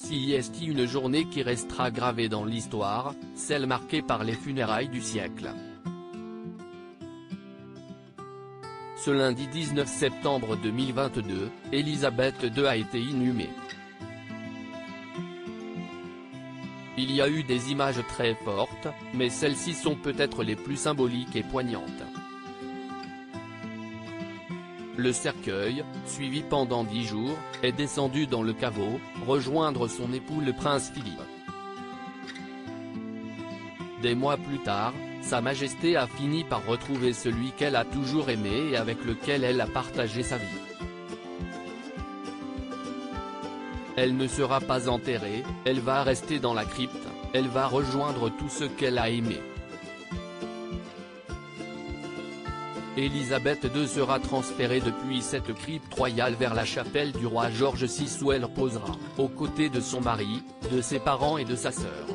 CIST, une journée qui restera gravée dans l'histoire, celle marquée par les funérailles du siècle. Ce lundi 19 septembre 2022, Elisabeth II a été inhumée. Il y a eu des images très fortes, mais celles-ci sont peut-être les plus symboliques et poignantes. Le cercueil, suivi pendant 10 jours, est descendu dans le caveau, rejoindre son époux le prince Philippe. Des mois plus tard, Sa Majesté a fini par retrouver celui qu'elle a toujours aimé et avec lequel elle a partagé sa vie. Elle ne sera pas enterrée, elle va rester dans la crypte, elle va rejoindre tout ce qu'elle a aimé. Elisabeth II sera transférée depuis cette crypte royale vers la chapelle du roi George VI où elle reposera, aux côtés de son mari, de ses parents et de sa sœur.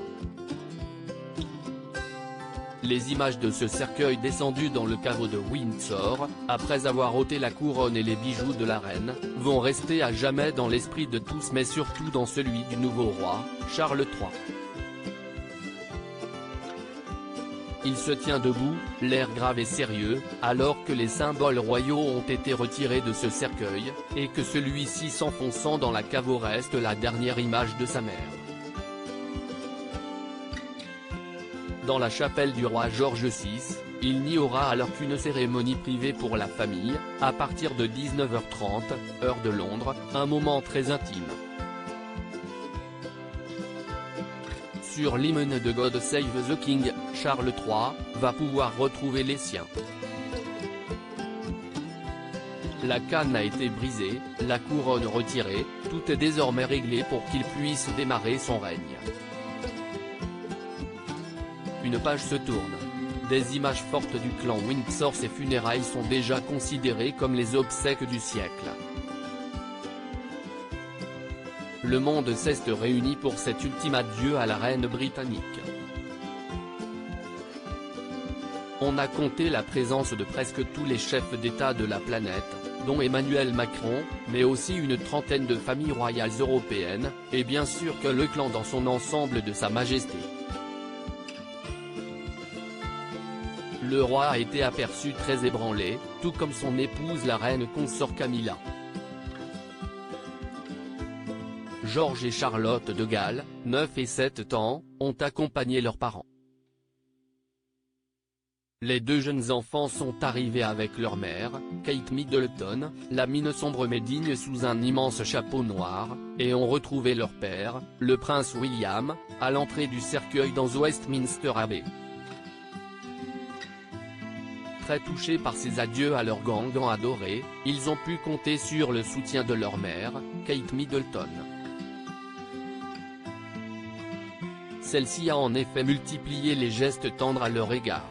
Les images de ce cercueil descendu dans le caveau de Windsor, après avoir ôté la couronne et les bijoux de la reine, vont rester à jamais dans l'esprit de tous mais surtout dans celui du nouveau roi, Charles III. Il se tient debout, l'air grave et sérieux, alors que les symboles royaux ont été retirés de ce cercueil, et que celui-ci s'enfonçant dans la caveau reste la dernière image de sa mère. Dans la chapelle du roi George VI, il n'y aura alors qu'une cérémonie privée pour la famille, à partir de 19h30, heure de Londres, un moment très intime. Sur l'hymne de God Save the King, Charles III va pouvoir retrouver les siens. La canne a été brisée, la couronne retirée, tout est désormais réglé pour qu'il puisse démarrer son règne. Une page se tourne. Des images fortes du clan Windsor. Ces funérailles sont déjà considérées comme les obsèques du siècle. Le monde s'est réuni pour cet ultime adieu à la reine britannique. On a compté la présence de presque tous les chefs d'État de la planète, dont Emmanuel Macron, mais aussi une trentaine de familles royales européennes, et bien sûr que le clan dans son ensemble de Sa Majesté. Le roi a été aperçu très ébranlé, tout comme son épouse la reine consort Camilla. George et Charlotte de Galles, 9 et 7 ans, ont accompagné leurs parents. Les deux jeunes enfants sont arrivés avec leur mère, Kate Middleton, la mine sombre mais digne sous un immense chapeau noir, et ont retrouvé leur père, le prince William, à l'entrée du cercueil dans Westminster Abbey. Très touchés par ces adieux à leur gangan adoré, ils ont pu compter sur le soutien de leur mère, Kate Middleton. Celle-ci a en effet multiplié les gestes tendres à leur égard.